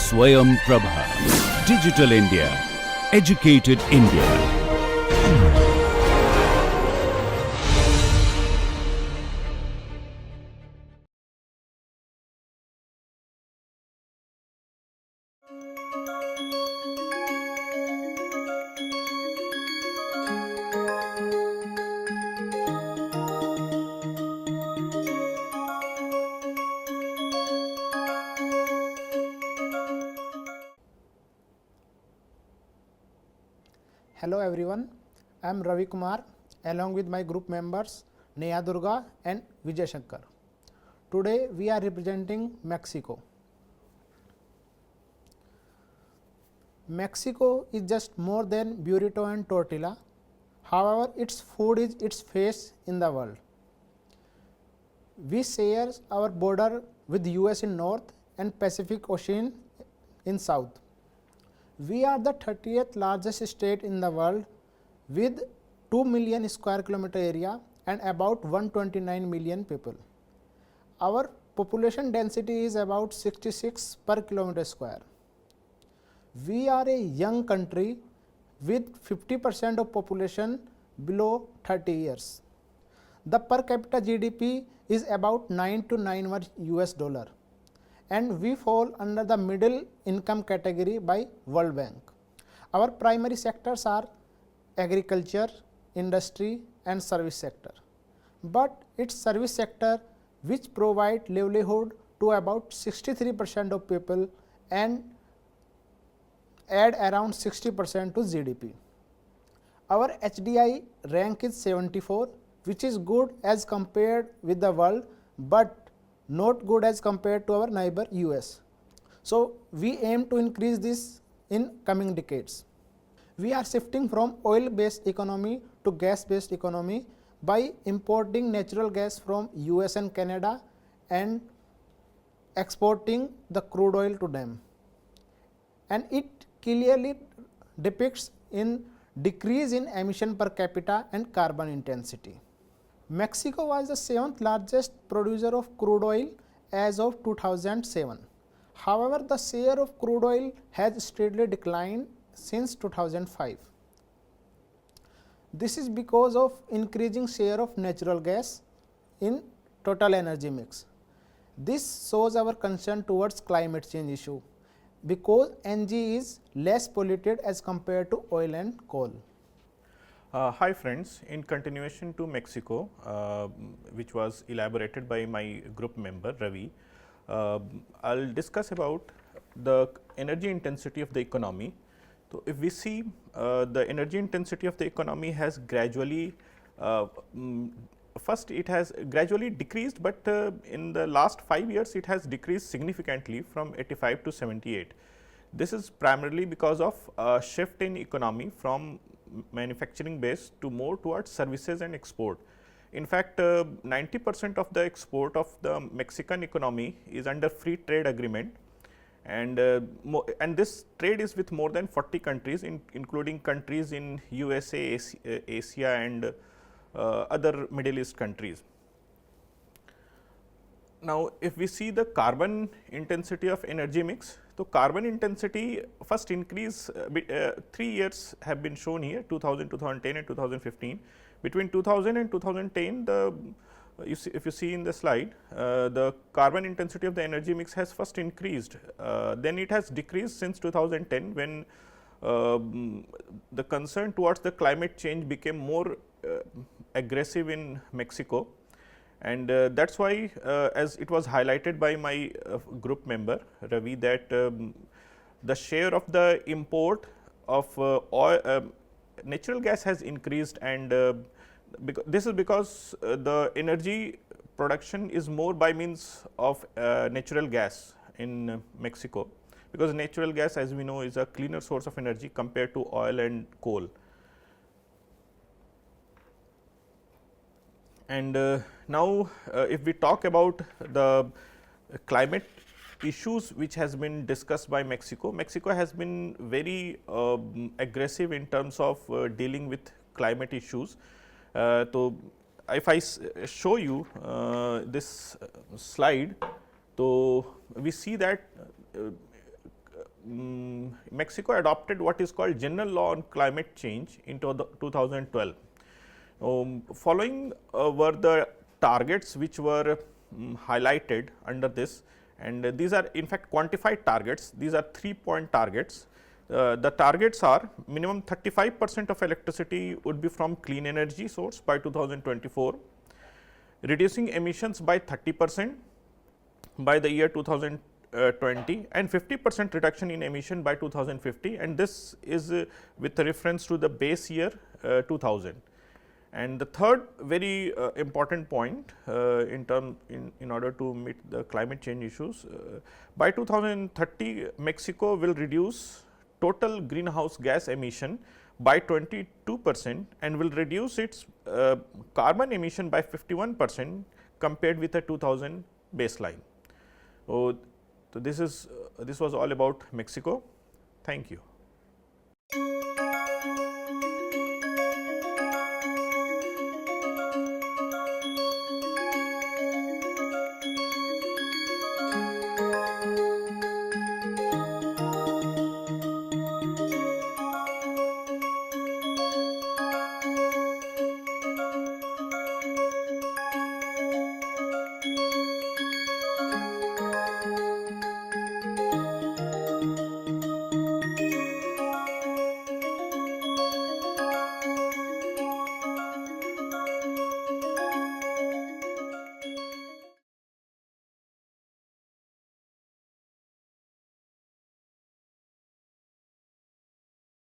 Swayam Prabha. Digital India. Educated India. Hello everyone, I am Ravi Kumar along with my group members Neha Durga and Vijay Shankar. Today we are representing Mexico. Mexico is just more than burrito and tortilla. However, its food is its face in the world. We share our border with US in north and Pacific Ocean in south. We are the 30th largest state in the world with 2 million square kilometer area and about 129 million people. Our population density is about 66 per kilometer square. We are a young country with 50% of population below 30 years. The per capita GDP is about 9 to 91 US dollar. And we fall under the middle income category by World Bank. Our primary sectors are agriculture, industry and service sector. But its service sector which provide livelihood to about 63% of people and add around 60% to GDP. Our HDI rank is 74, which is good as compared with the world, but not good as compared to our neighbor US. So, we aim to increase this in coming decades. We are shifting from oil based economy to gas based economy by importing natural gas from US and Canada and exporting the crude oil to them. And it clearly depicts in decrease in emission per capita and carbon intensity. Mexico was the 7th largest producer of crude oil as of 2007. However, the share of crude oil has steadily declined since 2005. This is because of increasing share of natural gas in total energy mix. This shows our concern towards climate change issue because NG is less polluted as compared to oil and coal. Hi friends, in continuation to Mexico, which was elaborated by my group member Ravi, I'll discuss about the energy intensity of the economy. So, if we see the energy intensity of the economy has gradually, first it has gradually decreased, but in the last 5 years it has decreased significantly from 85 to 78. This is primarily because of a shift in economy from manufacturing base to more towards services and export. In fact, 90% of the export of the Mexican economy is under free trade agreement, and this trade is with more than 40 countries including countries in USA, Asia and other Middle East countries. Now, if we see the carbon intensity of energy mix, so carbon intensity first increase 3 years have been shown here 2000, 2010 and 2015. Between 2000 and 2010, if you see in the slide, the carbon intensity of the energy mix has first increased, then it has decreased since 2010 when the concern towards the climate change became more aggressive in Mexico. And that is why as it was highlighted by my group member Ravi that the share of the import of oil, natural gas has increased, and this is because the energy production is more by means of natural gas in Mexico, because natural gas, as we know, is a cleaner source of energy compared to oil and coal. And now, if we talk about the climate issues which has been discussed by Mexico, Mexico has been very aggressive in terms of dealing with climate issues. So, if I show you this slide, so we see that Mexico adopted what is called General Law on Climate Change in 2012. Following were the targets which were highlighted under this, and these are in fact quantified targets. These are 3-point targets. The targets are minimum 35% of electricity would be from clean energy source by 2024, reducing emissions by 30% by the year 2020, and 50% reduction in emission by 2050, and this is with reference to the base year 2000. And the third very important point in order to meet the climate change issues, by 2030 Mexico will reduce total greenhouse gas emission by 22% and will reduce its carbon emission by 51% compared with the 2000 baseline. So this was all about Mexico. Thank you.